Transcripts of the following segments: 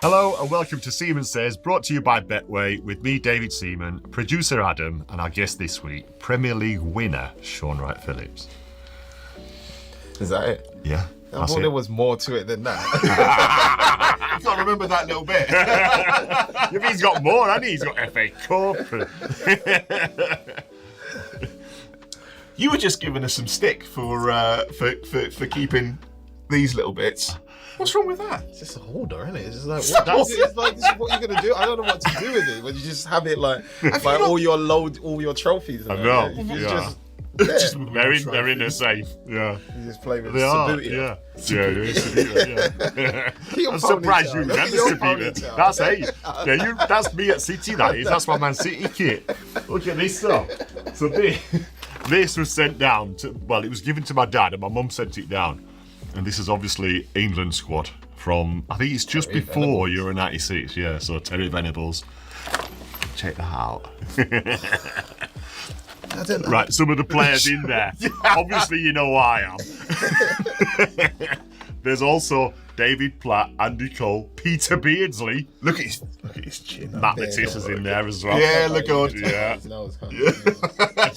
Hello and welcome to Seaman Says, brought to you by Betway, with me, David Seaman, producer Adam, and our guest this week, Premier League winner, Shaun Wright-Phillips. Is that it? Yeah. I thought there was more to it than that. I can't remember that little bit. If he's got more, hasn't he? He's got FA Cup. You were just giving us some stick for keeping these little bits. What's wrong with that? It's just a holder, isn't it? It's just like, this is what you're going to do. I don't know what to do with it when you just have it like all your trophies. I know. They're in the safe. Yeah. You just play with Sabutia. Yeah. I'm surprised you remember Sabutia. That's that's me at City, that is. That's my Man City kit. Look at this stuff. So this was sent down it was given to my dad and my mum sent it down. And this is obviously England squad from, I think it's just before Euro 96, yeah, so Terry Venables. Check that out. Right, some of the players in there. Obviously you know who I am. There's also David Platt, Andy Cole, Peter Beardsley. Look at his chin. Matt Letitia's in there as well. Yeah, look good. Yeah.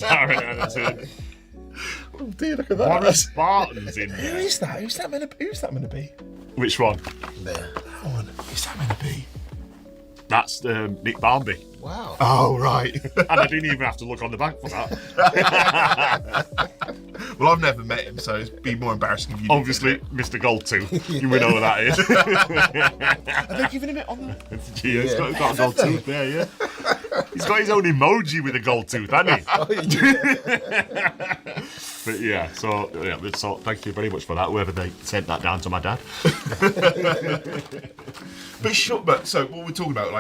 Darren Anderton. Oh dear, look at that. Warren Spartan's in there. Who is that? Who's that meant to be? Which one? There. That one. Who's that meant to be? That's Nick Barmby. Wow. Oh, right. And I didn't even have to look on the back for that. Well, I've never met him, so it'd be more embarrassing if you did. Obviously, Mr. Goldtooth. You will know who that is. Are they giving him it on the... Yeah, he's got a gold tooth there, yeah. He's got his own emoji with a gold tooth, hasn't he? But yeah, so thank you very much for that, whoever they sent that down to my dad. But so what we're talking about,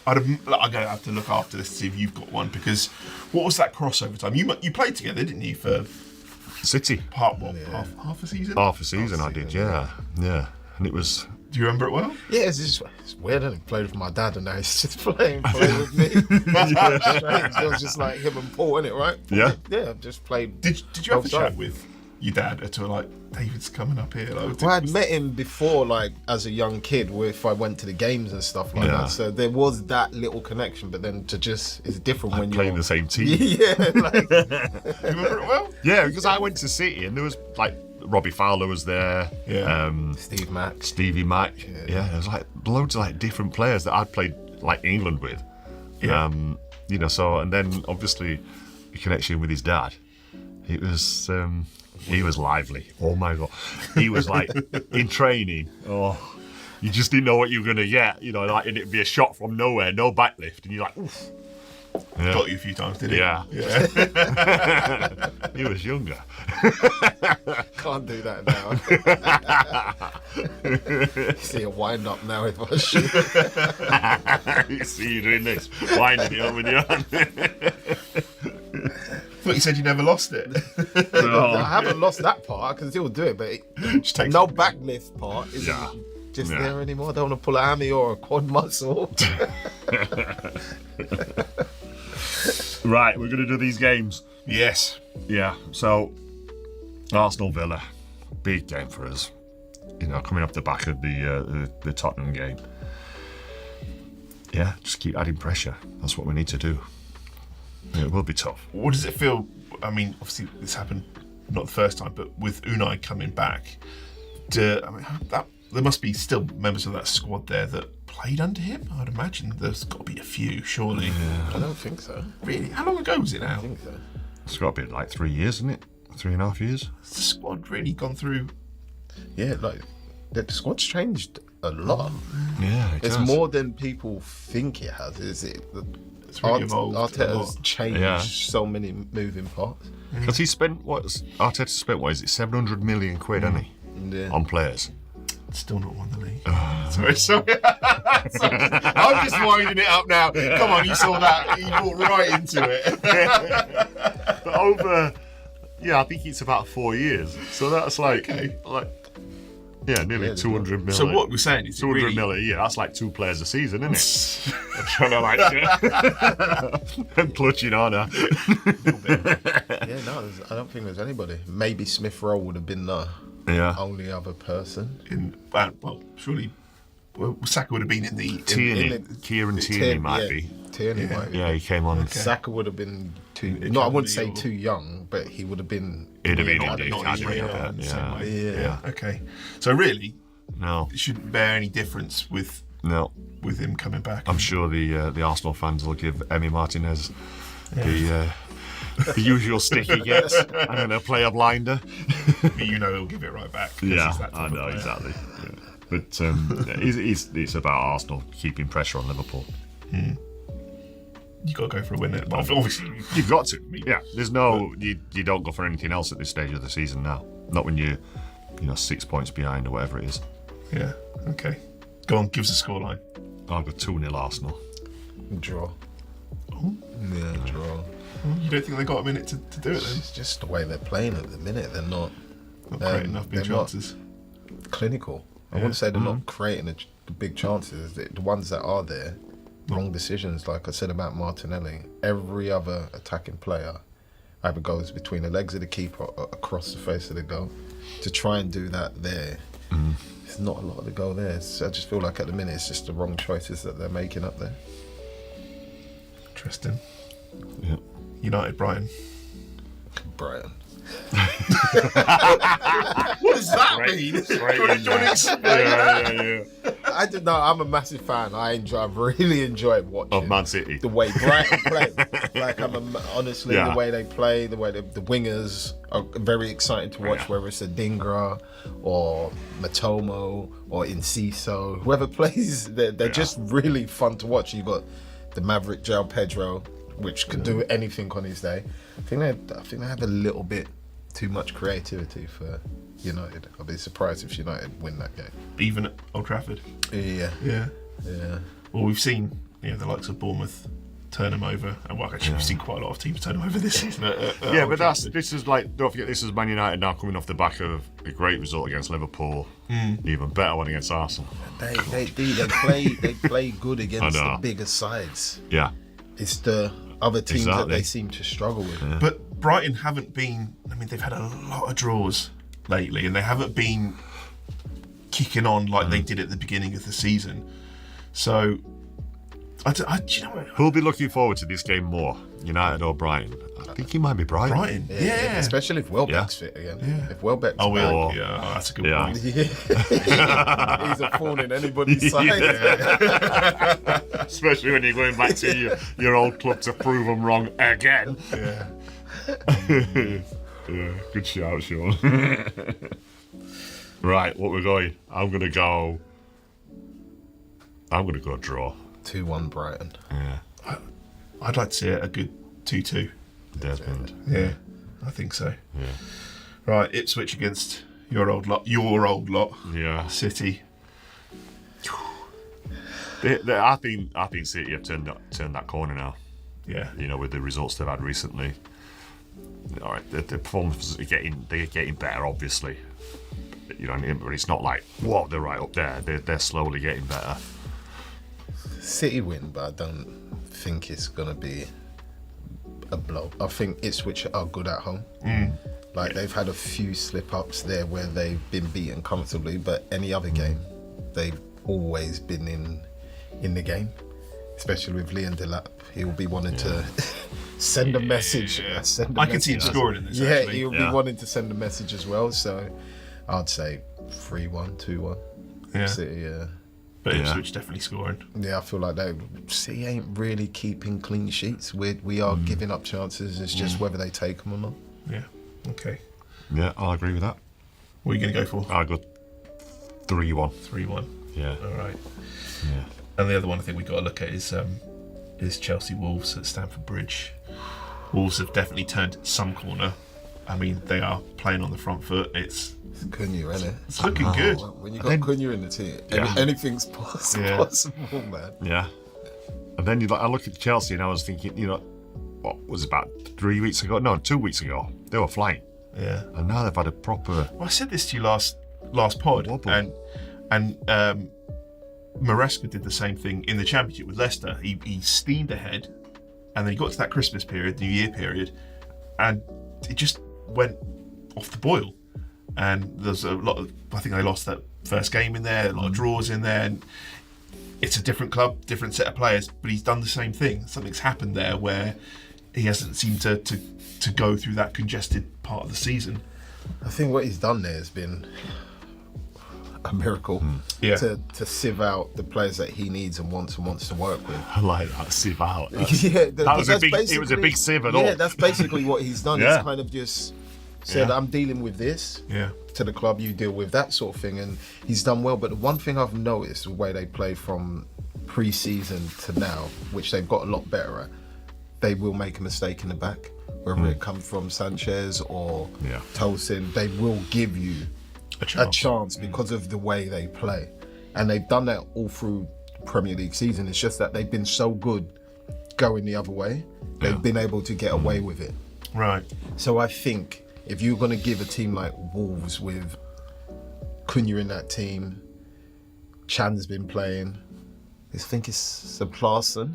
I'm going to have to look after this to see if you've got one, because what was that crossover time? You played together, didn't you, for City? half a season? Half a season I did, yeah. And it was... Do you remember it well? Yeah, it's weird, isn't it? He played with my dad and now he's just playing with me. Strange. It was just like him and Paul, innit, right? Yeah. Yeah, just played. Did you have a chat with your dad at all, David's coming up here? Well, I'd met him before, as a young kid, if I went to the games and stuff like that. So there was that little connection, but then it's different when you're playing the same team. Yeah. You remember it well? Yeah, because I went to City and there was Robbie Fowler was there. Yeah. Stevie Mack. Yeah, there was loads of different players that I'd played England with. Yeah. So and then obviously the connection with his dad. It was he was lively. Oh my god. He was in training. Oh, you just didn't know what you were gonna get, and it'd be a shot from nowhere, no backlift, and you're like, oof. Yeah. Got you a few times, did he? Yeah. He was younger. Can't do that now. See a wind up now if I shoot. You see you doing this, winding it up with your hand. I thought you said you never lost it. No. I haven't lost that part. I can still do it, but no backlift part isn't just there anymore. I don't want to pull a hammy or a quad muscle. Right, we're going to do these games. Yes. Yeah, so Arsenal Villa, big game for us. Coming off the back of the Tottenham game. Yeah, just keep adding pressure. That's what we need to do. It will be tough. What does it feel? I mean, obviously this happened not the first time, but with Unai coming back, there must be still members of that squad there that played under him. I'd imagine there's got to be a few, surely. Yeah. I don't think so. Really? How long ago was it now? I think so. It's got to be 3 years, isn't it? 3.5 years. Has the squad really gone through? Yeah, the squad's changed a lot. Yeah, it's more than people think it has. Is it? It's really evolved. Arteta's changed so many moving parts. Because he spent Arteta spent 700 million quid, hasn't he, on players. Still not won the league. Sorry. I'm just winding it up now. Come on, you saw that. You walked right into it. But over, I think it's about 4 years. So that's nearly 200 million. So what we're saying is 200 million. Yeah, that's 2 players a season, isn't it? I'm trying to and clutching on her. Yeah, no, I don't think there's anybody. Maybe Smith Rowe would have been the only other person. Surely Well, Saka would have been in the Tierney. Kieran Tierney might be. Tierney might be. Yeah, he came on. Saka would have been too. No, I wouldn't say too young, but he would have been. He'd have been not in the not academy. in the same way. Yeah. Okay. So really, No, it shouldn't bear any difference with no. him coming back. I'm sure the Arsenal fans will give Emi Martinez the usual stick he gets, and then they'll play a blinder. You know he'll give it right back. 'cause Yeah, he's that type I of know player. exactly. Yeah. But it's about Arsenal keeping pressure on Liverpool. You got to go for a win. But obviously, You've got to. Yeah, there's no. You don't go for anything else at this stage of the season now. Not when you're 6 points behind or whatever it is. yeah. Okay. Go on. Give us a scoreline. I'll go 2-0 Arsenal. Draw. Oh. Yeah, draw. You don't think they got a minute to do it then? It's just the way they're playing at the minute. They're not Not creating enough big they're not chances. clinical. I wouldn't say they're not creating the big chances. The ones that are there, wrong decisions. Like I said about Martinelli, every other attacking player either goes between the legs of the keeper or across the face of the goal. To try and do that there, there's not a lot of the goal there. So I just feel like at the minute it's just the wrong choices that they're making up there. Interesting. Yeah. United Brighton. Brighton. What does that mean? Straight in Do you want to there. explain? Yeah. I don't know. I'm a massive fan. I really enjoy watching Of Man City. the way Brighton play. Like honestly, Yeah. the way they play, the way the wingers are very exciting to watch. Yeah. Whether it's Adingra or Matomo or Inciso, whoever plays, they're just really fun to watch. You got the Maverick João Pedro, which could do anything on his day. I think they have a little bit too much creativity for United. I'll be surprised if United win that game. Even at Old Trafford. Yeah. Yeah. Yeah. Well, we've seen the likes of Bournemouth turn them over, and actually we've seen quite a lot of teams turn them over this season. Yeah, Old but Trafford. this is like, don't forget, this is Man United now coming off the back of a great result against Liverpool, even better one against Arsenal. They play good against I know. the bigger sides. Yeah, It's the other teams that Exactly. they seem to struggle with. But Brighton haven't been. I mean, they've had a lot of draws lately, and they haven't been kicking on like they did at the beginning of the season. So, do you know what? who'll be looking forward to this game more, United or Brighton? I think he might be Brighton. Brighton. Yeah. Especially if Welbeck's fit again. Yeah. If Welbeck's Oh, back, yeah. That's a good Yeah. point. he's a thorn in anybody's side. Especially when you're going back to your old club to prove them wrong again. Yeah. Yeah, good shout, Sean. Right, what we're going? I'm gonna go draw. 2-1 Brighton. Yeah, I'd like to see a good 2-2. Desmond. Yeah, I think so. Yeah. Right, Ipswich against your old lot. Yeah. City. I think City have turned that corner now. Yeah. With the results they've had recently. All right, the performances are getting better, obviously. But it's not like, whoa, they're right up there. They're slowly getting better. City win, but I don't think it's going to be a blow. I think Ipswich are good at home. Like, they've had a few slip-ups there where they've been beaten comfortably, but any other game, they've always been in the game. Especially with Leon Delap. He'll be wanting to send a message. I can see him scoring in this, Yeah, actually. he'll be wanting to send a message as well. So I'd say 3-1, 2-1. Yeah. City, yeah. But Yeah. Ipswich definitely scoring. Yeah, I feel like City ain't really keeping clean sheets. We are giving up chances. It's just whether they take them or not. Yeah. Okay. Yeah, I'll agree with that. What are you going to go for? I'll go 3-1. 3-1. Yeah. All right. Yeah. And the other one I think we've got to look at is Chelsea Wolves at Stamford Bridge. Wolves have definitely turned some corner. I mean, they are playing on the front foot. It's Cunha, innit? it's looking good. When you got Cunha in the team, anything's possible, man. Yeah. And then I look at Chelsea and I was thinking, what was it, about 3 weeks ago? No, 2 weeks ago. They were flying. Yeah. And now they've had a proper... Well, I said this to you last pod, Wobble. and Maresca did the same thing in the Championship with Leicester. He steamed ahead, and then he got to that Christmas period, New Year period, and it just went off the boil. and there's a lot of, I think they lost that first game in there, a lot of draws in there, and it's a different club, different set of players, but he's done the same thing. Something's happened there where he hasn't seemed to go through that congested part of the season. I think what he's done there has been a miracle to sieve out the players that he needs and wants to work with. I like that, sieve out. It was a big sieve at all. Yeah, that's basically what he's done. Yeah. He's kind of just said, I'm dealing with this. Yeah. To the club, you deal with that sort of thing, and he's done well. But the one thing I've noticed, the way they play from pre-season to now, which they've got a lot better at, they will make a mistake in the back, whether it comes from Sanchez or Tosin. They will give you a chance because of the way they play, and they've done that all through Premier League season. It's just that they've been so good going the other way, they've been able to get away with it. Right. So I think if you're going to give a team like Wolves with Cunha in that team, Chan's been playing, I think it's Saplarsson,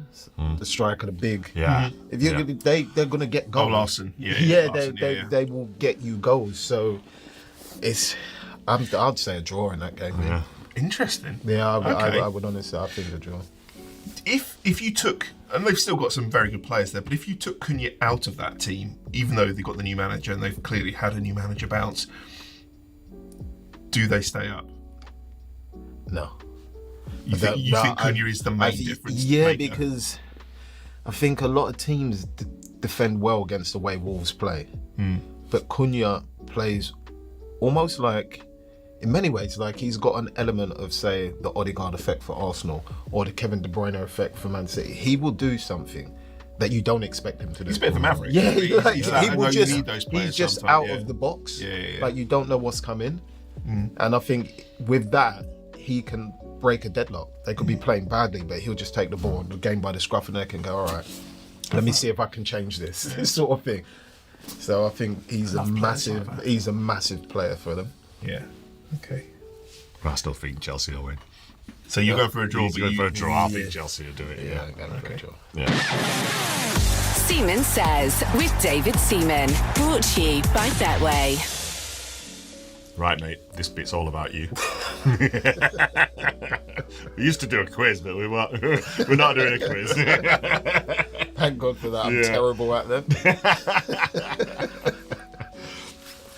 the striker, the big. Yeah. If you're they're going to get goals. Oh, Larson. They will get you goals. So I'd say a draw in that game. Yeah. Interesting. Yeah, Okay. I would honestly, I think a draw. If you took, and they've still got some very good players there, but if you took Cunha out of that team, even though they've got the new manager and they've clearly had a new manager bounce, do they stay up? No. You think Cunha is the main difference? Yeah, maker? because I think a lot of teams defend well against the way Wolves play. But Cunha plays almost like, in many ways, like he's got an element of, say, the Odegaard effect for Arsenal or the Kevin De Bruyne effect for Man City. He will do something that you don't expect him to do. He's a bit of a maverick. Yeah, He's he's just out of the box. Yeah. Like you don't know what's coming. And I think with that, he can break a deadlock. They could be playing badly, but he'll just take the ball and the game by the scruff of the neck and go, all right, let me see if I can change this sort of thing. So I think he's a massive player for them. Yeah. Okay. I still think Chelsea will win. So you're going for a draw, He's going for a draw. I think Chelsea will do it. Yeah. I'm going for a draw. Yeah. Seaman Says with David Seaman. Brought to you by Betway. Right, mate. This bit's all about you. We used to do a quiz, but we're not doing a quiz. Thank God for that. I'm terrible at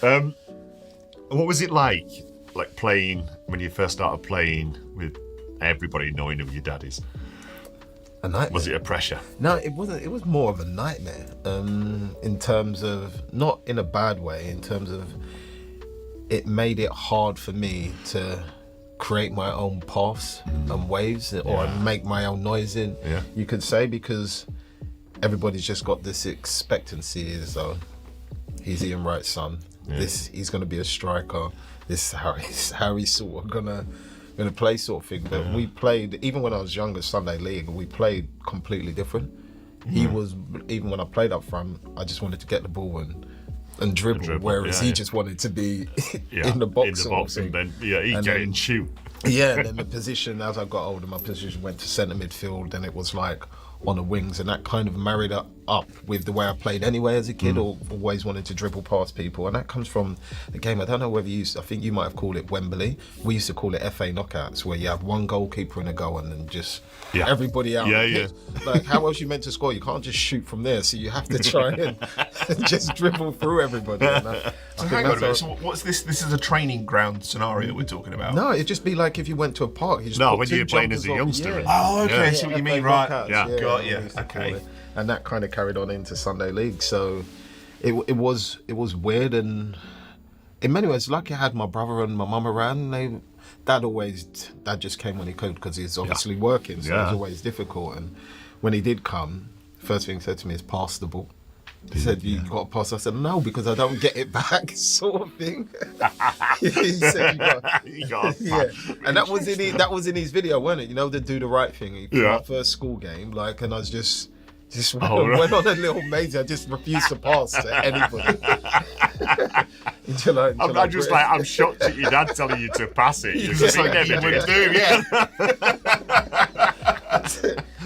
them. What was it like playing when you first started playing with everybody knowing who your dad is? A nightmare. Was it a pressure? No, it wasn't. It was more of a nightmare. In terms of, not in a bad way, in terms of it made it hard for me to create my own paths and waves or make my own noise you could say, because everybody's just got this expectancy as though he's Ian Wright's son. He's going to be a striker. This is how he's sort of gonna play, sort of thing. But we played, even when I was younger, Sunday League, we played completely different. He was, even when I played up front, I just wanted to get the ball and dribble, whereas he just wanted to be in the box. And then he'd get it and shoot. Yeah, then the position, as I got older, my position went to centre midfield, and it was like on the wings, and that kind of married up with the way I played anyway as a kid, or always wanted to dribble past people, and that comes from the game. I don't know whether I think you might have called it Wembley. We used to call it FA knockouts, where you have one goalkeeper in a goal and then just everybody out. Like, how else you meant to score? You can't just shoot from there, so you have to try and just dribble through everybody. So hang on a minute. So what's this? This is a training ground scenario we're talking about. No, it'd just be like if you went to a park. You just when you were playing as a youngster. Oh, okay. I see what you mean, right? Got you. Okay. And that kind of carried on into Sunday League. So it was weird, and in many ways, lucky I had my brother and my mum around. Dad just came when he could, because he's obviously working, so it was always difficult. And when he did come, first thing he said to me is, pass the ball. He said, you got to pass. I said, no, because I don't get it back, sort of thing. He said, you got and that was in his video, wasn't it? You know, the do the right thing. My first school game, and I was just went on a little maze. I just refused to pass to anybody. I'm shocked at your dad telling you to pass it. Just like he would do,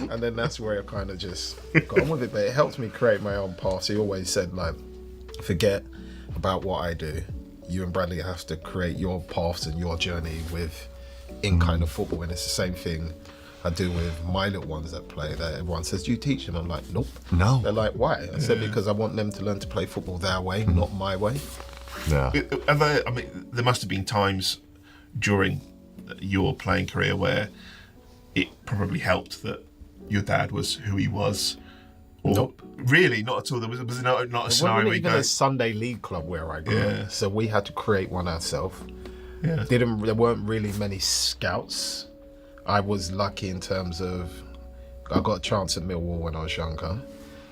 And then that's where I kind of just got on with it. But it helped me create my own path. He always said, forget about what I do. you and Bradley have to create your paths and your journey in kind of football, and it's the same thing I do with my little ones that play. That everyone says, "Do you teach them?" I'm like, "Nope." No. They're like, "Why?" I said, "Because I want them to learn to play football their way, not my way." Yeah. There must have been times during your playing career where it probably helped that your dad was who he was. Or Nope. Really, not at all. There was not a It wasn't scenario where you even go, a Sunday league club where I grew Yeah. up, so we had to create one ourselves. yeah. There weren't really many scouts. I was lucky in terms of I got a chance at Millwall when I was younger,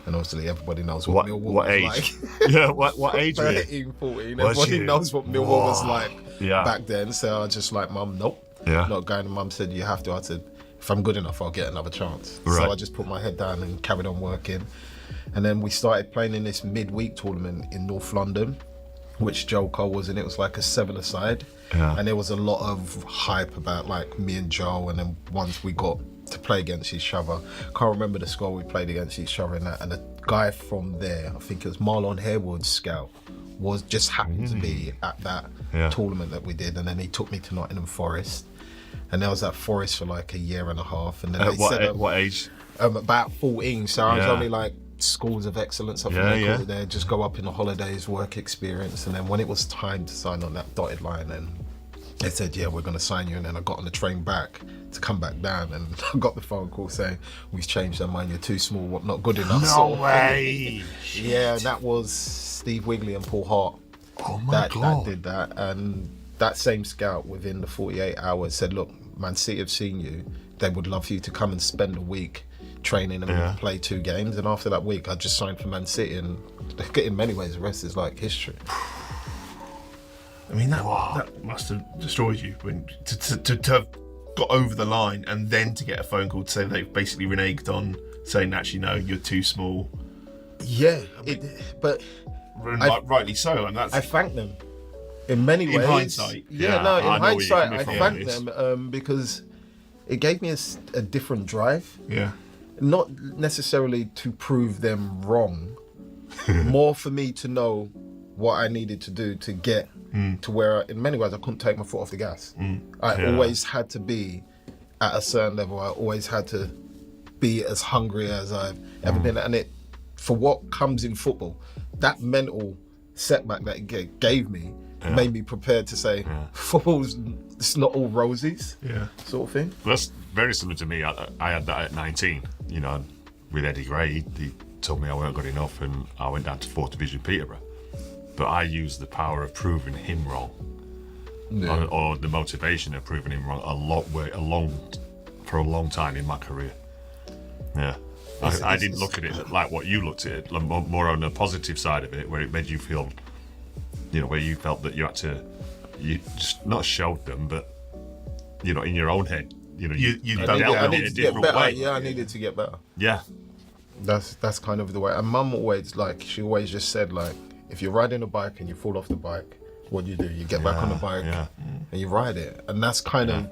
and obviously everybody knows what Millwall What was age? like. Yeah, what age were you? 13, 14. Was Everybody you? knows what Millwall was like Yeah. back then. So I was just like, "Mum, nope, Yeah. not going." And Mum said, "You have to." I said, "If I'm good enough, I'll get another chance." Right. So I just put my head down and carried on working. And then we started playing in this midweek tournament in North London, which Joe Cole was in. It was like a 7-a-side. Yeah. And there was a lot of hype about like me and Joe. And then once we got to play against each other, can't remember the score we played against each other in that. And the guy from there, I think it was Marlon Harewood's scout, was just happened to be at that tournament that we did. And then he took me to Nottingham Forest. And I was at Forest for like a year and a half. And then they said, what age? about 14, so I was Yeah. only like schools of excellence, I think they called it there, just go up in the holidays, work experience. And then when it was time to sign on that dotted line, and they said, "Yeah, we're going to sign you," and then I got on the train back to come back down, and I got the phone call saying, "We've changed our mind, you're too small, not good enough." No sort of way. thing. Yeah, and that was Steve Wigley and Paul Hart Oh my that God. did that. And that same scout within the 48 hours said, "Look, Man City have seen you, they would love for you to come and spend a week training and play 2 games." And after that week, I just signed for Man City, and in many ways the rest is like history. I mean, that must have destroyed you when to have got over the line and then to get a phone call to say they've basically reneged on saying, "Actually, no, you're too small." Yeah, but Rightly so, and that's I thank them in many ways. In hindsight. Yeah, Yeah, no, I in know where you're hindsight, coming I from thank on this. them because it gave me a different drive. yeah. Not necessarily to prove them wrong, more for me to know what I needed to do to get to where, in many ways, I couldn't take my foot off the gas. I always had to be at a certain level. I always had to be as hungry as I've ever been. And it, for what comes in football, that mental setback that it gave me made me prepared to say, football's, it's not all roses, sort of thing. That's very similar to me. I had that at 19, you know, with Eddie Gray. He told me I weren't good enough, and I went down to 4th Division Peterborough. But I used the power of proving him wrong, or the motivation of proving him wrong for a long time in my career. Yeah. I didn't look at it like what you looked at it, like more on the positive side of it, where it made you feel, you know, where you felt that you had to, you just not showed them, but, you know, in your own head, you know, you dealt I with it needed a to get different better. way. Yeah, I needed to get better. Yeah. That's kind of the way. And Mum always, like, she always just said, like, if you're riding a bike and you fall off the bike, what do? You get back on the bike and you ride it. And that's kind of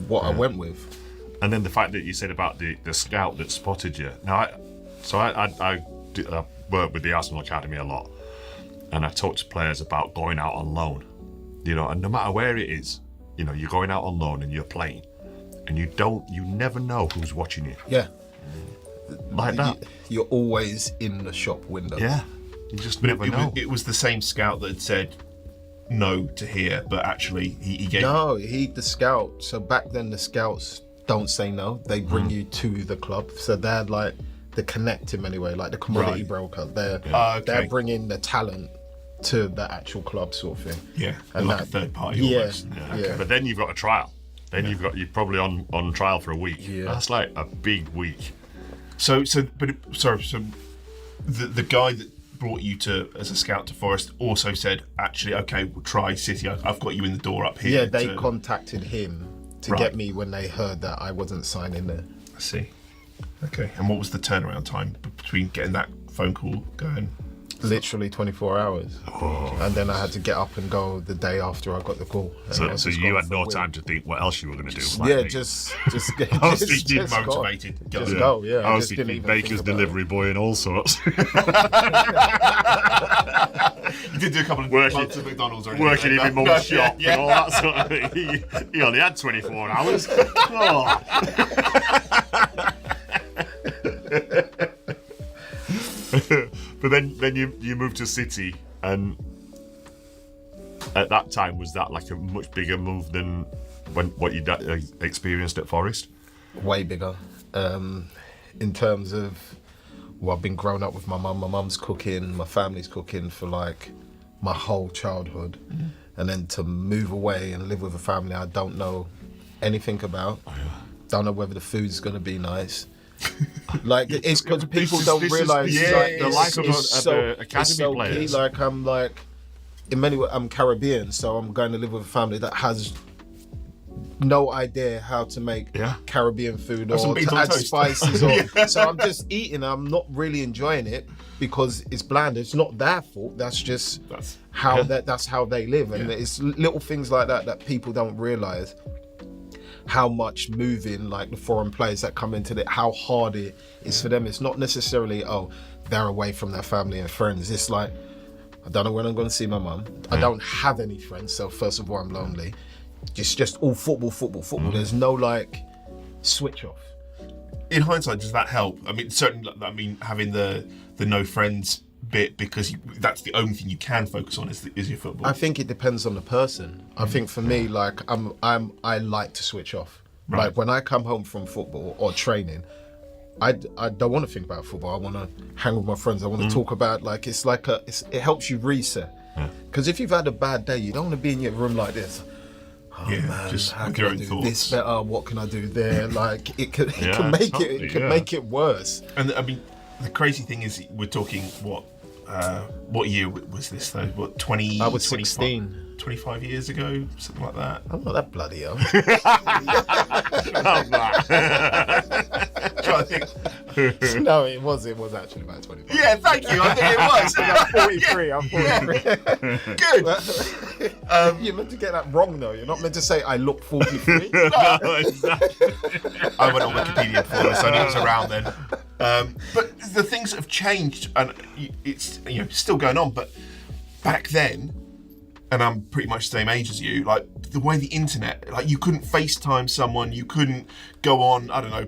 what I went with. And then the fact that you said about the scout that spotted you. Now, I work with the Arsenal Academy a lot, and I talk to players about going out on loan. You know, and no matter where it is, you know, you're going out on loan and you're playing, and you never know who's watching you. Yeah. Like that. You're always in the shop window. Yeah. You just But never know. it was the same scout that had said no to here, but actually he gave. No, the scout. So back then the scouts don't say no. They bring you to the club. So they're like the connecting anyway, like the commodity broker. They're bringing the talent to the actual club sort of thing. Yeah, And like that- a third party Yeah, almost. yeah. But then you've got a trial. Then you're probably on trial for a week. Yeah. That's like a big week. So the guy that brought you to as a scout to Forest also said, actually, okay, we'll try City. I've got you in the door up here. Yeah, they contacted him to get me when they heard that I wasn't signing there. I see. Okay, and what was the turnaround time between getting that phone call going? literally 24 hours. Oh. And then I had to get up and go the day after I got the call. And I was So just you gone had for a no week. time to think what else you were going to do. Yeah, just get I was just thinking go. motivated. Just go, yeah. I was just didn't thinking even think baker's about delivery boy and all sorts. You did do a couple of Working- months at McDonald's or anything. Working in my No, mum's no, shop yeah, and all that sort of thing. He only had 24 hours. Oh. But then you moved to City, and at that time was that like a much bigger move than what you'd experienced at Forest? Way bigger. In terms of, well, I've been growing up with my mum. My mum's cooking, my family's cooking for like my whole childhood. And then to move away and live with a family I don't know anything about. Don't know whether the food's going to be nice. Like, it's because people don't realise the life of the academy players. Key. Like, in many ways, I'm Caribbean, so I'm going to live with a family that has no idea how to make Caribbean food or some beans to on add toast. spices. So I'm just eating. I'm not really enjoying it because it's bland. It's not their fault. That's just that's how they live, and it's little things like that people don't realise. How much moving, like the foreign players that come into it, how hard it is for them. It's not necessarily, they're away from their family and friends. It's like, I don't know when I'm going to see my mum. I don't have any friends, so first of all, I'm lonely. It's just all football. There's no like switch off. In hindsight, does that help? I mean, certainly. I mean, having the no friends bit, because that's the only thing you can focus on is your football. I think it depends on the person. I think for me, like I like to switch off. Right. Like when I come home from football or training, I don't want to think about football. I want to hang with my friends. I want to talk about, like, it's like it helps you reset. Because if you've had a bad day, you don't want to be in your room like this. Oh man, just how with can your I own do thoughts. this better? What can I do there? Like it can totally, make it worse. And I mean, the crazy thing is, we're talking what year was this though? What, 20? I was 25 16. 25 years ago, something like that. I'm not that bloody young. Trying to think. No, it was actually about 25. Yeah, thank you. I think it was. I'm 43. Good. You're meant to get that wrong though. You're not meant to say I look 43. I went on Wikipedia before this, so I knew it was around then. But the things that have changed, and it's still going on. But back then, and I'm pretty much the same age as you, like the way the internet, like you couldn't FaceTime someone, you couldn't go on, I don't know,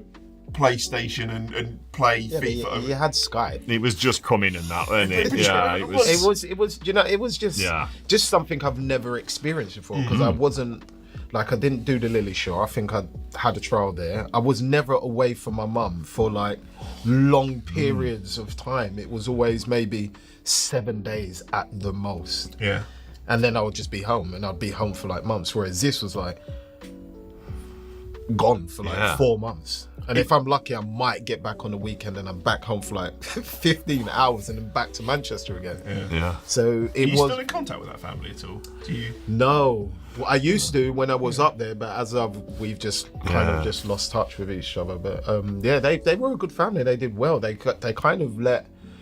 PlayStation and play FIFA. You had Skype. It was just coming and that, wasn't it? Yeah, it was. It was. It was just something I've never experienced before, because I wasn't. Like, I didn't do the Lily show. I think I had a trial there. I was never away from my mum for like long periods of time. It was always maybe 7 days at the most. Yeah. And then I would just be home, and I'd be home for like months. Whereas this was like gone for like 4 months. And if I'm lucky, I might get back on the weekend, and I'm back home for like 15 hours and then back to Manchester again. Yeah. So it Are you was. still in contact with that family at all? Do you? No. Well, I used to when I was up there, but we've just kind of just lost touch with each other. But they were a good family. They did well. They kind of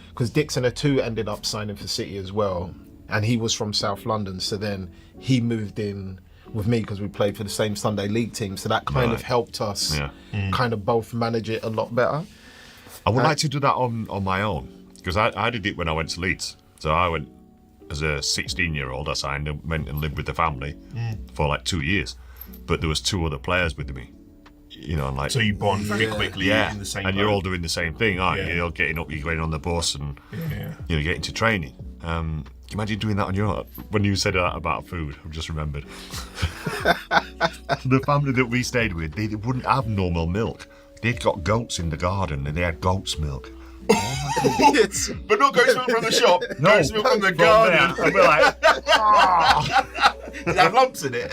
because Dixon Atu ended up signing for City as well, and he was from South London. So then he moved in with me because we played for the same Sunday League team. So that kind of helped us kind of both manage it a lot better. I would like to do that on my own, because I did it when I went to Leeds. So I went as a 16-year-old. I signed and went and lived with the family for like 2 years. But there was 2 other players with me. And like, So you bond very quickly in the same and boat. you're all doing the same thing, aren't you? Yeah. You're getting up, you're going on the bus, and you're getting to training. Can you imagine doing that on your own? When you said that about food, I've just remembered. The family that we stayed with, they wouldn't have normal milk. They'd got goats in the garden, and they had goat's milk. But not goat's milk from the shop. No, Goat's milk from the garden. And we're like, It had lumps in it.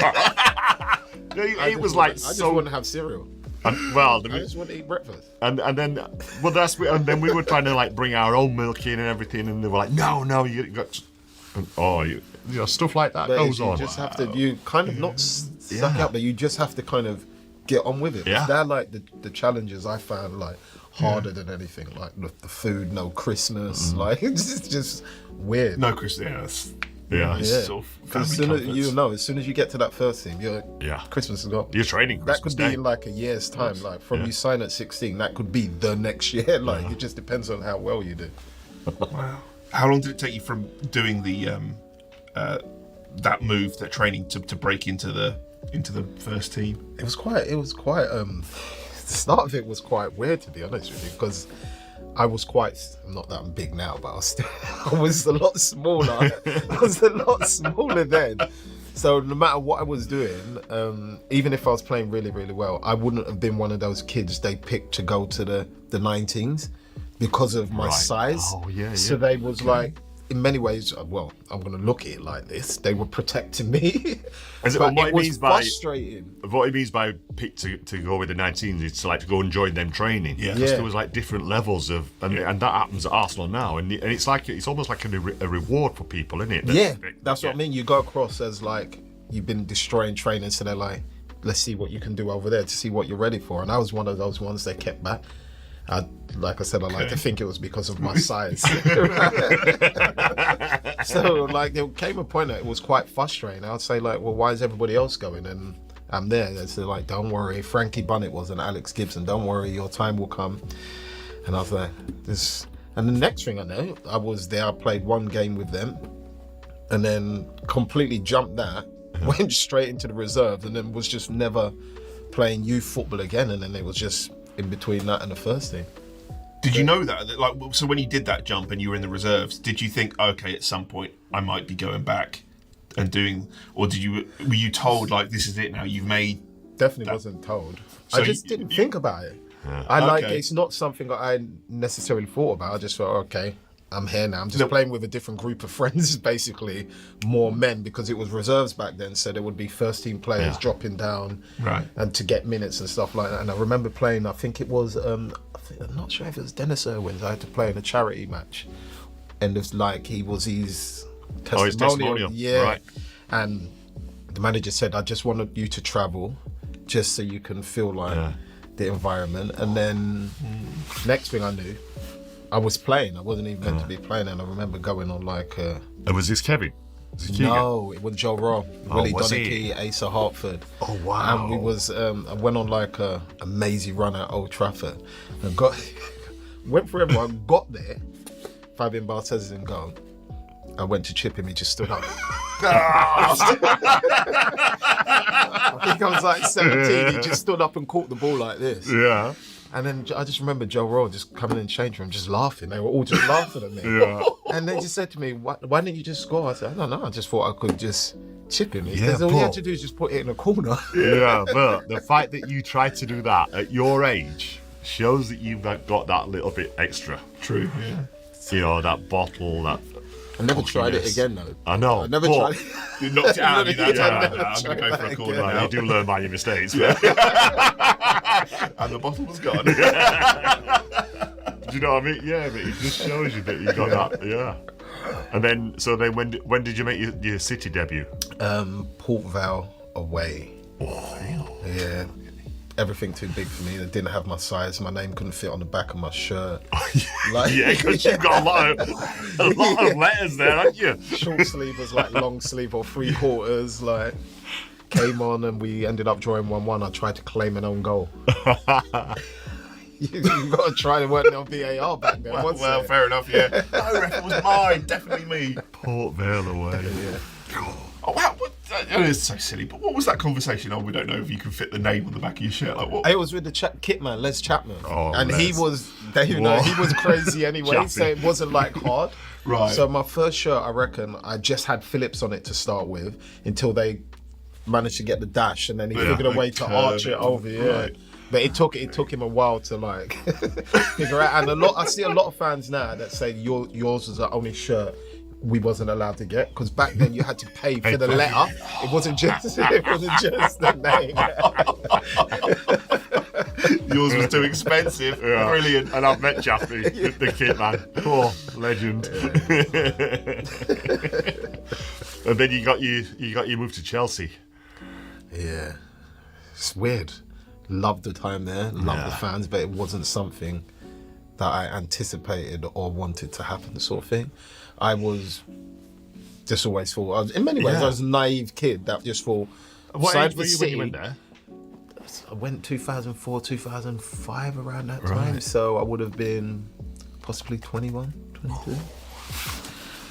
it was like I just so. wouldn't have cereal. Well, I just want to eat breakfast. and then, and then we were trying to like bring our own milk in and everything, and they were like, no, you got, stuff like that But goes you on. just have to, you kind of not suck out, but you just have to kind of get on with it. Yeah. They're like the challenges I found, like harder than anything. Like the food, no Christmas, like it's just weird. No, Chris. Yeah, that's, Yeah. it's Yeah. sort of As family soon as comforts. as soon as you get to that first team, Christmas is gone. You're training That Christmas could be Day. in like a year's time. Like from you sign at 16, that could be the next year. Like it just depends on how well you do. Wow. How long did it take you from doing the that move, that training, to break into the first team? It was quite. The start of it was quite weird, to be honest with you, because I was not that I'm big now, but I was a lot smaller. I was a lot smaller then. So no matter what I was doing, even if I was playing really, really well, I wouldn't have been one of those kids they picked to go to the 19s because of my size. Oh, yeah, So yeah. they was like, in many ways, well, I'm going to look at it like this. They were protecting me. Is it But what it it was means by frustrating. what he means by pick to go with the 19s is to like to go and join them training. Yeah. Because Yeah. there was like different levels of, and that happens at Arsenal now, and it's like it's almost like a reward for people, isn't it? Yeah, that's what I mean. You go across as like you've been destroying training, so they're like, let's see what you can do over there to see what you're ready for. And I was one of those ones they kept back. Like I said, I like to think it was because of my size. So like there came a point that it was quite frustrating. I would say like, well, why is everybody else going? And I'm there. They're like, don't worry. Frankie Bunnett was and Alex Gibson. Don't worry, your time will come. And I was like, this. And the next thing I know, I was there. I played one game with them, and then completely jumped that, went straight into the reserves, and then was just never playing youth football again. And then it was just in between that and the first team. Did you know that? Like, so when you did that jump and you were in the reserves, did you think, okay, at some point I might be going back and doing, or were you told like this is it now? You've made. Definitely wasn't told. So I just didn't think about it. It's not something that I necessarily thought about. I just thought, okay, I'm here now. I'm just playing with a different group of friends, basically, more men, because it was reserves back then. So there would be first team players dropping down, Right. and to get minutes and stuff like that. And I remember playing. I think it was. I'm not sure if it was Dennis Irwin's. I had to play in a charity match, and it's like he was his testimonial. his testimonial. Yeah. Right. And the manager said, I just wanted you to travel just so you can feel like the environment. And then next thing I knew, I was playing. I wasn't even meant to be playing. And I remember going on like... And was this Kevin? Was it Keegan? no, it was Joe Robb, Willie was Donachie, Asa Hartford. Oh, wow. And we was... I went on like a amazing run at Old Trafford. And went for everyone, got there. Fabian Barthez in goal. I went to chip him, he just stood up. I think I was like 17, he just stood up and caught the ball like this. Yeah. And then I just remember Joe Rowe just coming in the change room, just laughing. They were all just laughing at me. Yeah. And they just said to me, why didn't you just score? I said, I don't know, I just thought I could just chip him. He says, all you had to do is just put it in a corner. Yeah, but the fact that you tried to do that at your age shows that you've got that little bit extra. True. Yeah. You know, that bottle, that... I never tried it again though. I know. I never but- tried it. You knocked it out. I'm going to tried go for a that corner again. Well, now. you do learn by your mistakes. And the bottle was gone. Do you know what I mean? Yeah, but it just shows you that you got that. Yeah. And then, when did you make your City debut? Port Vale away. Oh, Yeah. Everything too big for me. They didn't have my size. My name couldn't fit on the back of my shirt. Like, Yeah, because you've got a lot of letters there, haven't you? short sleeve was like long sleeve or 3/4. Like, came on and we ended up drawing 1-1. I tried to claim an own goal. you got to try to work on VAR back then. Well, fair enough, yeah. No, ref, it was mine. Definitely me. Port Vale away. Oh, wow. It's so silly. But what was that conversation? Oh, we don't know if you can fit the name on the back of your shirt. Like what? It was with the kit man, Les Chapman. Oh, and Les. he was crazy anyway, Chappy. so it wasn't like hard. Right. So my first shirt, I reckon, I just had Phillips on it to start with until they managed to get the dash, and then he figured a way to arch it over. Yeah. Right. But it took him a while to like figure out. And I see a lot of fans now that say yours was the only shirt we wasn't allowed to get, because back then you had to pay for the letter. It wasn't just the name. Yours was too expensive. Yeah. Brilliant. And I've met Chappy, the kid man. Oh, legend. And then you got your move to Chelsea. Yeah, it's weird. Loved the time there, loved the fans, but it wasn't something that I anticipated or wanted to happen, sort of thing. I was just always thought, in many ways, I was a naive kid that just thought. What age were you when you went there? I went 2004, 2005, around that time. So I would have been possibly 21, 22.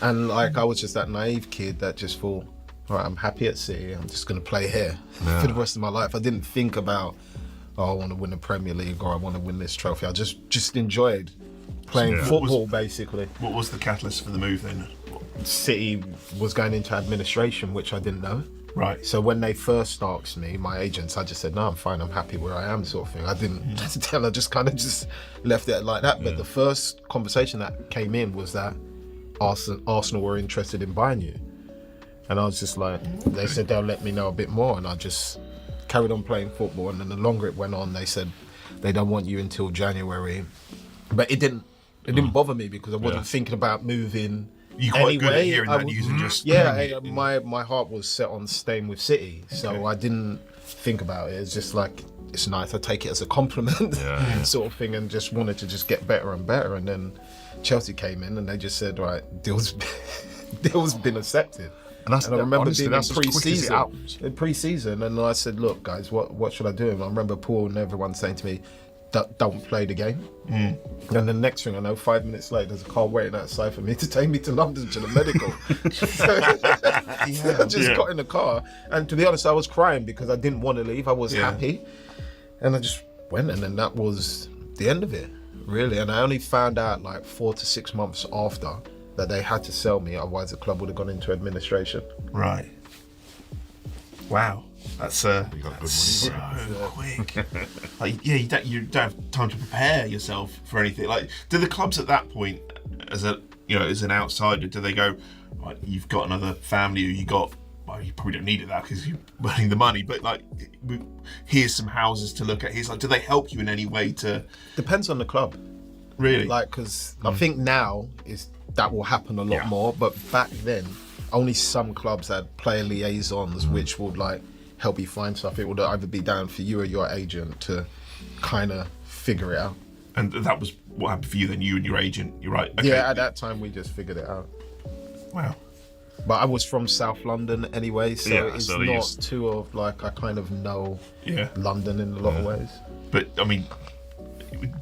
And like, I was just that naive kid that just thought, all right, I'm happy at City. I'm just going to play here for the rest of my life. I didn't think about, I want to win the Premier League or I want to win this trophy. I just enjoyed playing football, basically. What was the catalyst for the move then? City was going into administration, which I didn't know. Right. So when they first asked me, my agents, I just said, no, I'm fine, I'm happy where I am, sort of thing. I didn't tell, I just kind of just left it like that. But the first conversation that came in was that Arsenal were interested in buying you. And I was just like, they said they'll let me know a bit more. And I just carried on playing football. And then the longer it went on, they said they don't want you until January. But it didn't bother me because I wasn't thinking about moving. You quite good at hearing that news and just... my heart was set on staying with City, so I didn't think about it. It's just like, it's nice, I take it as a compliment sort of thing, and just wanted to just get better and better. And then Chelsea came in and they just said, right, deal's been accepted. And I remember being in pre-season, and I said, look guys, what should I do? And I remember Paul and everyone saying to me, don't play the game. And the next thing I know, 5 minutes later, there's a car waiting outside for me to take me to London to the medical. I just got in the car, and to be honest, I was crying because I didn't want to leave. I was happy, and I just went, and then that was the end of it, really. And I only found out like 4 to 6 months after that they had to sell me, otherwise the club would have gone into administration. Right. Wow. That's so money quick. Like, you don't have time to prepare yourself for anything. Like, do the clubs at that point, as an outsider, do they go, right, you've got another family, or you probably don't need it that because you're earning the money, but like, here's some houses to look at. Here's like, do they help you in any way to? Depends on the club. Really? Like, because I think now that will happen a lot more, but back then, only some clubs had player liaisons which would like help you find stuff. It would either be down for you or your agent to kind of figure it out. And that was what happened for you then, you and your agent, you're right? Okay. Yeah, at that time we just figured it out. Wow. But I was from South London anyway, so it's not too of like, I kind of know London in a lot of ways. But I mean,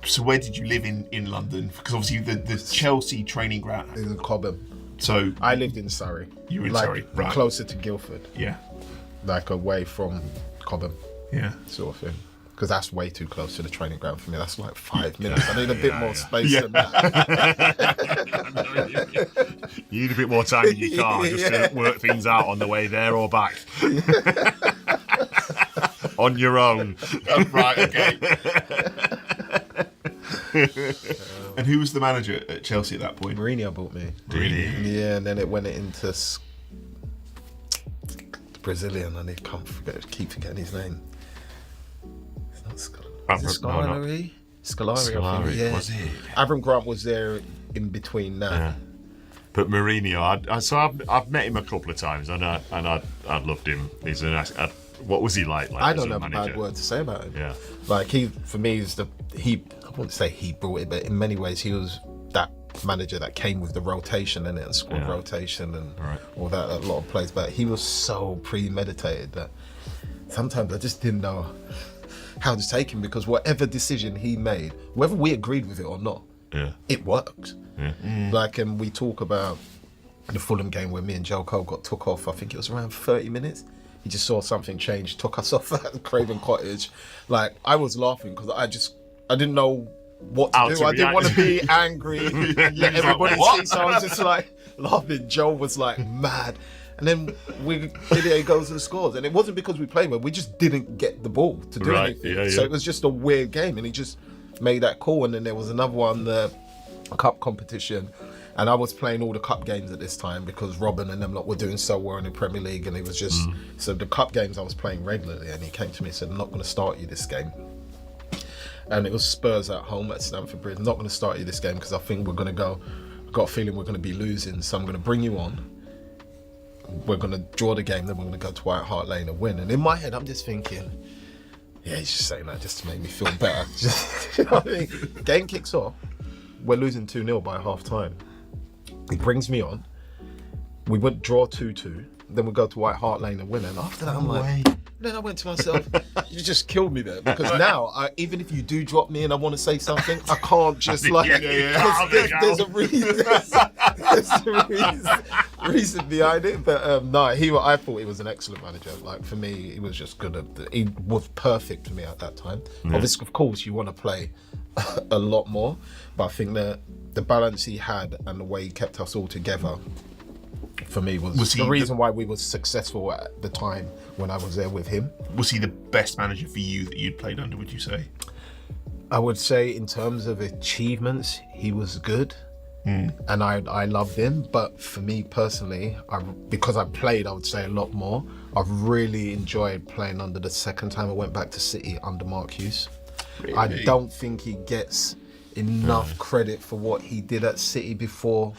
so where did you live in London? Because obviously the Chelsea training ground. In Cobham. So I lived in Surrey. You were in Surrey, right? Closer to Guildford. Yeah. Like away from Cobham. Yeah. Sort of thing. Because that's way too close to the training ground for me. That's like 5 minutes. I need a bit more space than that. You need a bit more time in your car just to work things out on the way there or back. On your own. Right, okay. And who was the manager at Chelsea at that point? Mourinho bought me. Really? Yeah, and then it went into Brazilian, and keep forgetting his name. It's not Scolari. Scolari, yeah. was it? Avram Grant was there in between that. Yeah. But Mourinho, I've met him a couple of times, and I loved him. He's a nice. What was he like? I don't have a bad word to say about him. Yeah. Like for me, I wouldn't say he brought it, but in many ways he was that manager that came with the rotation in it and squad rotation and all that, a lot of plays. But he was so premeditated that sometimes I just didn't know how to take him, because whatever decision he made, whether we agreed with it or not, it worked. Yeah. Like, and we talk about the Fulham game where me and Joe Cole got took off, I think it was around 30 minutes. He just saw something change, took us off at Craven Cottage. Like, I was laughing because I didn't know what to do. I didn't want to be angry and let everybody see. So I was just like laughing. Joe was like mad. And then Didier goes and scores. And it wasn't because we played well, we just didn't get the ball to do anything. Yeah, so it was just a weird game, and he just made that call. And then there was another one, the cup competition. And I was playing all the cup games at this time because Robin and them lot were doing so well in the Premier League, and it was just so the cup games I was playing regularly. And he came to me and said, "I'm not going to start you this game." And it was Spurs at home at Stamford Bridge. "I'm not going to start you this game because I think we're going to go. I've got a feeling we're going to be losing, so I'm going to bring you on. We're going to draw the game, then we're going to go to White Hart Lane and win." And in my head, I'm just thinking, yeah, he's just saying that just to make me feel better. You know what I mean? Game kicks off. we're losing 2-0 by half time. He brings me on. We went draw 2-2. Then we go to White Hart Lane and win. And after that, I'm like, then I went to myself, you just killed me there. Because now, even if you do drop me and I want to say something, I can't just like, there's a reason. There's a reason behind it. But I thought he was an excellent manager. Like for me, he was just good. He was perfect for me at that time. Obviously, of course, you want to play a lot more. But I think that the balance he had and the way he kept us all together, for me, was the reason why we were successful at the time when I was there with him. Was he the best manager for you that you'd played under, would you say? I would say in terms of achievements, he was good. And I loved him. But for me personally, because I played, I would say a lot more. I've really enjoyed playing under the second time I went back to City under Mark Hughes. Really? I don't think he gets enough credit for what he did at City before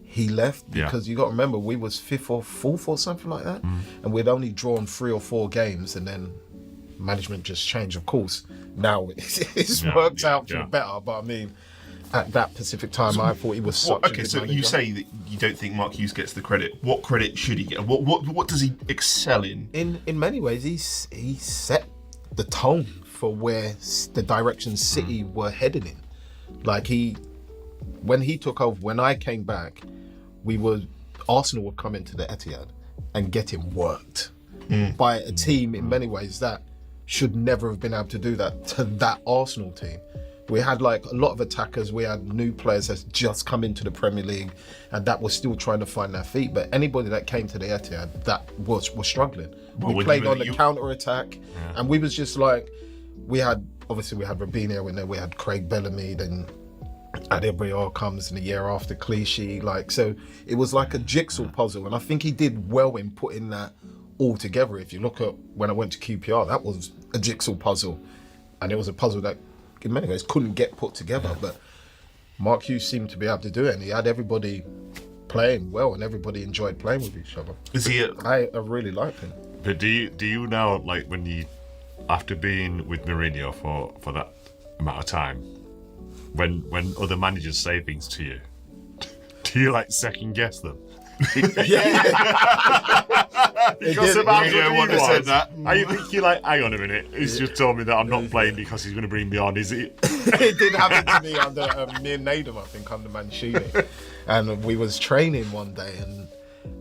he left, because you got to remember we was 5th or 4th or something like that, and we'd only drawn 3 or 4 games, and then management just changed. Of course, now it's worked out for the better, but I mean, at that specific time, I thought he was such a good manager. You say that you don't think Mark Hughes gets the credit. What credit should he get? What does he excel in? In many ways, he set the tone for where the direction City were heading in. Like when he took over, when I came back, Arsenal would come into the Etihad and get him worked by a team in many ways that should never have been able to do that to that Arsenal team. We had like a lot of attackers, we had new players that's just come into the Premier League and that was still trying to find their feet, but anybody that came to the Etihad that was struggling. We played on the counter-attack and we was just like, we had Robinho in there, we had Craig Bellamy, then Adebayor comes in the year after Clichy, like, so it was like a jigsaw puzzle, and I think he did well in putting that all together. If you look at when I went to QPR, that was a jigsaw puzzle, and it was a puzzle that in many ways couldn't get put together, but Mark Hughes seemed to be able to do it, and he had everybody playing well and everybody enjoyed playing with each other. I really like him. But do you now, like, when you, after being with Mourinho for that amount of time, when other managers say things to you, do you like second guess them? Because about said that. Are you thinking like, hang on a minute, he's just told me that I'm not playing because he's going to bring me on, is it? It did happen to me under me and Nadem, I think, under Mancini, and we was training one day, and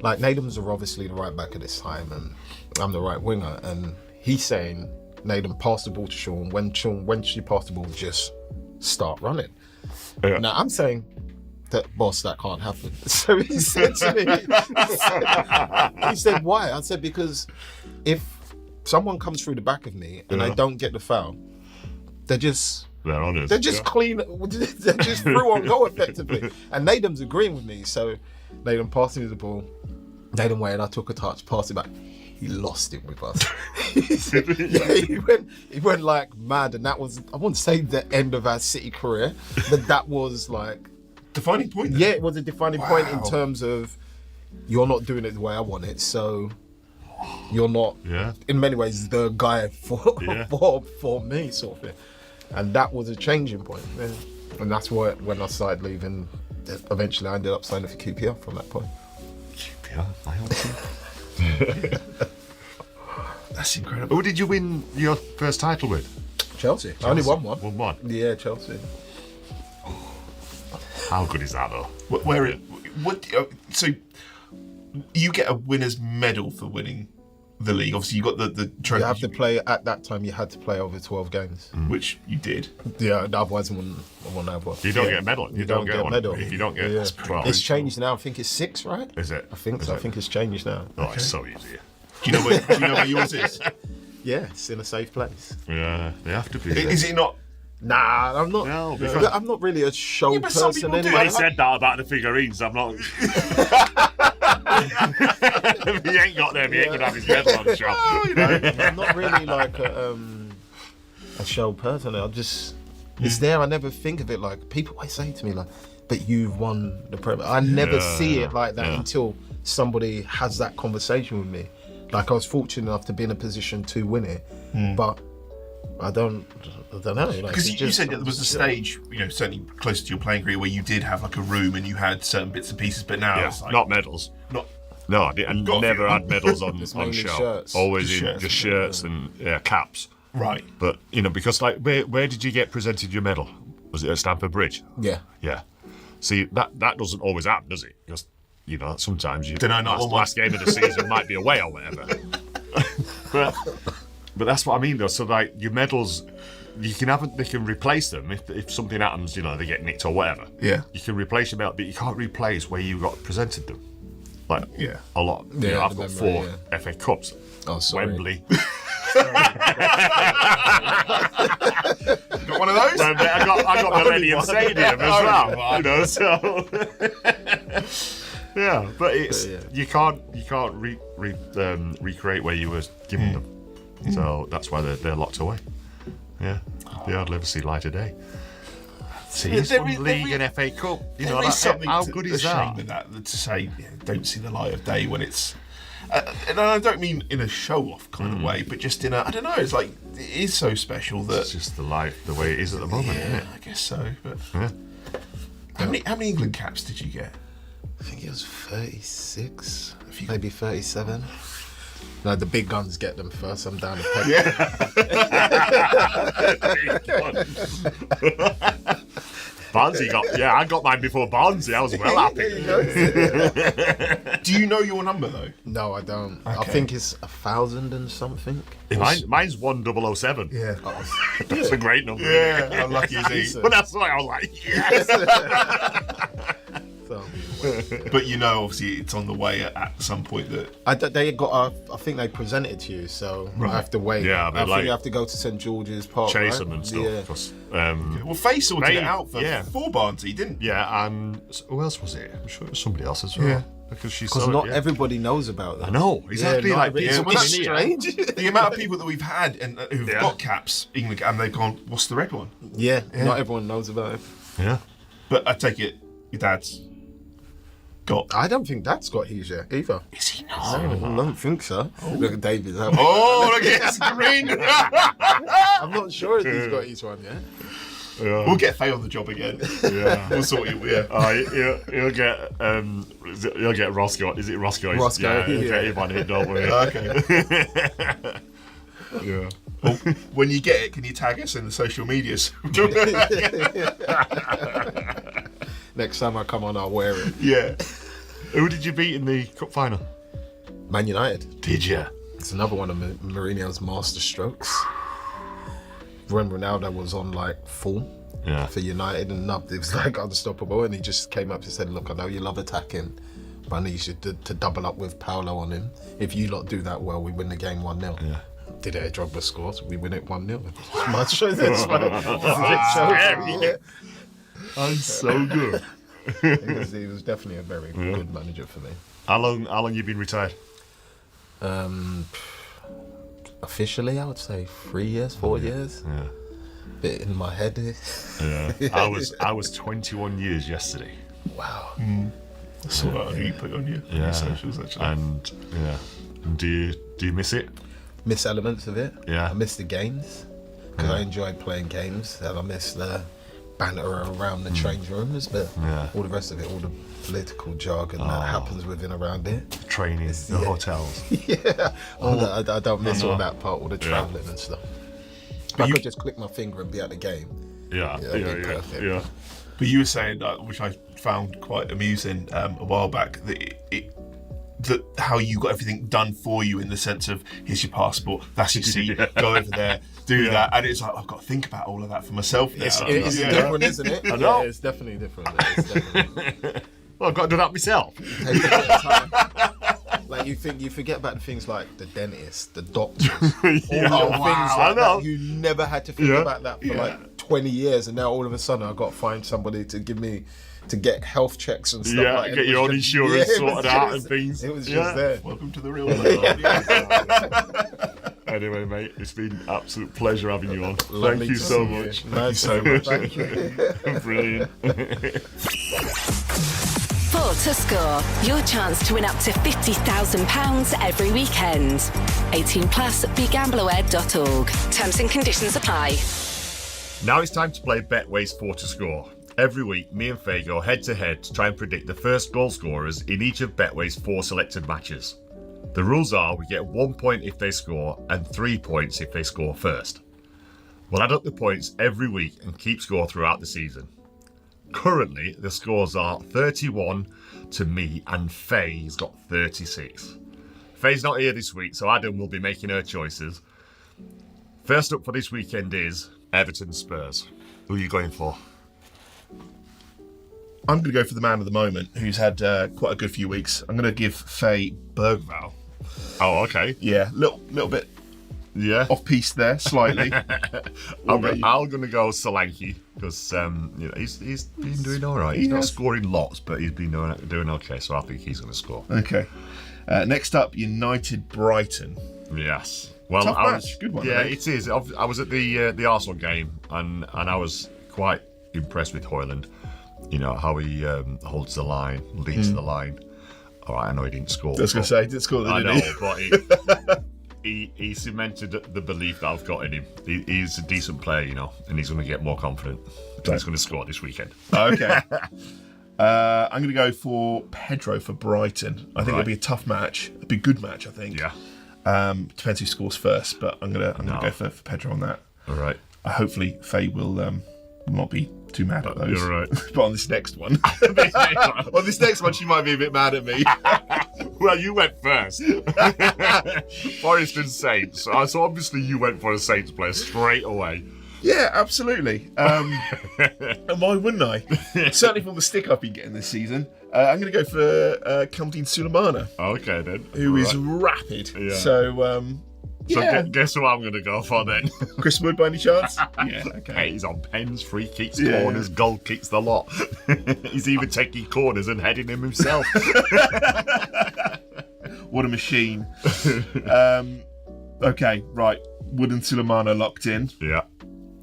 like Nadem's obviously the right back at this time, and I'm the right winger, and he's saying, Nadem, pass the ball to Shaun. When she passed the ball, just start running. Yeah. Now I'm saying, boss, that can't happen. So he said to me, he said, why? I said, because if someone comes through the back of me and I don't get the foul, they're just clean, they're just through on goal effectively. And Nadem's agreeing with me, so Nadem passed me the ball. Nadem waited, I took a touch, passed it back. He lost it with us. He went like mad, and that was, I wouldn't say the end of our City career, but that was like defining point then. Yeah, it was a defining point in terms of you're not doing it the way I want it, so you're not in many ways the guy for me, sort of thing. And that was a changing point. And that's why when I started leaving, eventually I ended up signing for QPR from that point. QPR, I hope. That's incredible. Who did you win your first title with? Chelsea. I only won one. Won one? Yeah, Chelsea. How good is that though? So you get a winner's medal for winning the league. Obviously you got the trophy. You have to play, at that time you had to play over 12 games. Which you did. Yeah, otherwise I wouldn't have one. You don't get a medal. You don't get a medal. If you don't get 12. It's changed now, I think it's 6, right? Is it? I think so. I think it's changed now. Oh, it's so easy. Do you know where yours is? Yeah, it's in a safe place. Yeah, they have to be. Is it not? Nah, I'm not. No, I'm not really a show person anyway. Well, he said that about the figurines. I'm not. If he ain't got them, he ain't gonna have his medal on the show. I'm not really like a show person. It's there. I never think of it like, people always say to me like, but you've won the Premier. I never see it like that until somebody has that conversation with me. Like, I was fortunate enough to be in a position to win it, but I don't know. Like, Because you said that there was a stage, certainly closer to your playing career, where you did have like a room and you had certain bits and pieces, but now it's like, not medals. No, I never had medals on mainly show. shirts. Always Just just shirts, shirts and caps. right. But because like, where did you get presented your medal? Was it at Stamford Bridge? Yeah. Yeah. See, that doesn't always happen, does it? Because sometimes last game of the season might be away or whatever. but that's what I mean, though. So like your medals, they can replace them if something happens. They get nicked or whatever. Yeah. You can replace your medal, but you can't replace where you got presented them. Like a lot. Yeah, I've got 4 FA Cups. Oh, sorry. Wembley. Got one of those? I got Millennium Stadium as well. So yeah, but it's you can't recreate where you were given them. So that's why they're locked away. Yeah, they hardly ever see light of day. See, it's one league and FA Cup. There is something how good is that? Shame in that to say don't see the light of day when it's. And I don't mean in a show-off kind of way, but just in a, I don't know, it's like, it is so special that... It's just the life, the way it is at the moment, isn't it? I guess so, but... Yeah. How many England caps did you get? I think it was 36, maybe 37. No, the big guns get them first. I'm down to peg. Barnsley I got mine before Barnsley. I was well happy. Do you know your number though? No, I don't. Okay. I think it's 1,000 and something. Mine's 1007. Yeah. That's a great number. Yeah, how lucky is he? But that's why I was like, yes. So, but obviously it's on the way at some point that... I think they present it to you, so I have to wait. Yeah, I but think you have to go to St George's Park, chase right? them and stuff. Yeah. 'Cause, Well, Faye sorted it out for Barnsley, didn't? Yeah, and who else was it? I'm sure it was somebody else as well. Yeah. Because not everybody knows about that. I know, exactly. Yeah, It's strange. The amount of people that we've had and who've got caps, England, and they've gone, what's the red one? Yeah, not everyone knows about it. Yeah. But I take it your dad's got... I don't think Dad's got his yet either. Is he not? I don't think so. Look at David. Oh, look at his green! I'm not sure if he's got his one yet. Yeah. We'll get Faye on the job again. Yeah. We'll sort you, He'll get Roscoe. Is it Roscoe? Roscoe, He'll get him on it, don't we? Okay. Yeah. Well, when you get it, can you tag us in the social medias? Next time I come on, I'll wear it. Yeah. Who did you beat in the cup final? Man United. Did you? It's another one of Mourinho's master strokes. When Ronaldo was on form for United and it was unstoppable, and he just came up and said, "Look, I know you love attacking, but I need you to double up with Paolo on him. If you lot do that well, we win the game 1-0. Yeah. Did it? Drogba scores, we win it 1-0. Much show this I'm so good. He was definitely a very good manager for me. How long you been retired? Officially, I would say 3 years, 4 years. Yeah. Bit in my head. Yeah. I was 21 years yesterday. Wow. That's what you put on your socials, actually. And do you miss it? Miss elements of it. Yeah. I miss the games because I enjoyed playing games, and I miss the banter around the change rooms, but all the rest of it, all the political jargon that happens within around it. The training, the hotels. Yeah. I don't miss all that part, all the travelling and stuff. If I could just click my finger and be at the game. Yeah. But you were saying, which I found quite amusing a while back, that how you got everything done for you in the sense of, here's your passport, that's your seat, go over there, do that. And it's like, I've got to think about all of that for myself now. It's different, isn't it? I know. Yeah, it's definitely different. It's definitely... Well, I've got to do that myself. Take a bit of time. You forget about the things like the dentist, the doctors, all the things like that. You never had to think about that for 20 years, and now all of a sudden I've got to find somebody to get health checks and stuff like that. Get your own insurance sorted out and things. It was just there. Welcome to the real world. Anyway, mate, it's been an absolute pleasure having you on. Lovely Thank you to so see much. Thank you so much. Thank you. Brilliant. Thoughts to Score, your chance to win up to £50,000 every weekend. 18 plus, begambleaware.org. Terms and conditions apply. Now it's time to play Betway's 4 to Score. Every week, me and Faye go head to head to try and predict the first goal scorers in each of Betway's 4 selected matches. The rules are we get 1 point if they score and 3 points if they score first. We'll add up the points every week and keep score throughout the season. Currently, the scores are 31 to me and Faye's got 36. Faye's not here this week, so Adam will be making her choices. First up for this weekend is Everton Spurs. Who are you going for? I'm going to go for the man of the moment, who's had quite a good few weeks. I'm going to give Faye Bergvall. Oh, okay. Yeah, little bit off piece there, slightly. I'm going to go Solanke because he's been doing all right. He's not scoring lots, but he's been doing okay. So I think he's going to score. Okay. Next up, United Brighton. Yes. Well, Tough match. Good one. Yeah, it is. I was at the Arsenal game and I was quite impressed with Højlund. You know how he holds the line, leads the line. All right, I know he didn't score. I was going to say, he didn't score. I know, but he cemented the belief that I've got in him. He's a decent player, you know, and he's going to get more confident. And he's going to score this weekend. Okay. I'm going to go for Pedro for Brighton. I think it'll be a tough match. It'll be a good match, I think. Yeah. Depends who scores first, but I'm going to go for Pedro on that. All right. Hopefully, Faye will not be too mad at those. You're right. But on this next one, on this next one, she might be a bit mad at me. Well, you went first. Forest and Saints. So obviously you went for a Saints player straight away. Yeah, absolutely. And why wouldn't I? Certainly from the stick I've been getting this season. I'm going to go for Kamaldeen Sulemana. Okay, then. Who is rapid. Yeah. So guess who I'm going to go for then? Chris Wood, by any chance? Yeah, okay. He's on pens, free kicks, corners, goal kicks, the lot. He's even taking corners and heading them himself. What a machine. Okay, right. Wood and Sulemana locked in. Yeah.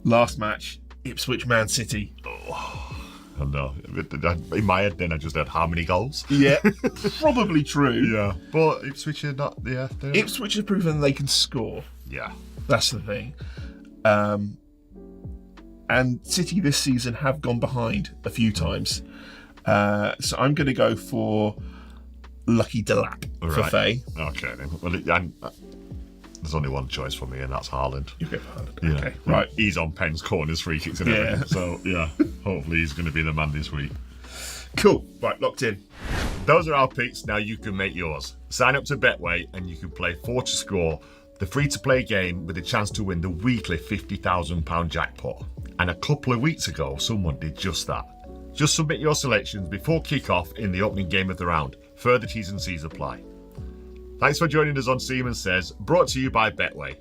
Last match, Ipswich Man City. I know. In my head, then I just had how many goals? Yeah, probably true. Yeah, but Ipswich are not. Yeah, Ipswich have proven they can score. Yeah, that's the thing. And City this season have gone behind a few times. So I'm going to go for Lucky Delap for Faye. Okay, then. Well, there's only one choice for me, and that's Haaland. You go for Haaland. Yeah. Okay, right. He's on pens, corners, free kicks, and everything. So yeah, hopefully he's going to be the man this week. Cool. Right, locked in. Those are our picks. Now you can make yours. Sign up to Betway, and you can play 4 to Score, the free-to-play game with a chance to win the weekly £50,000 jackpot. And a couple of weeks ago, someone did just that. Just submit your selections before kick-off in the opening game of the round. Further T's and C's apply. Thanks for joining us on Seaman Says, brought to you by Betway.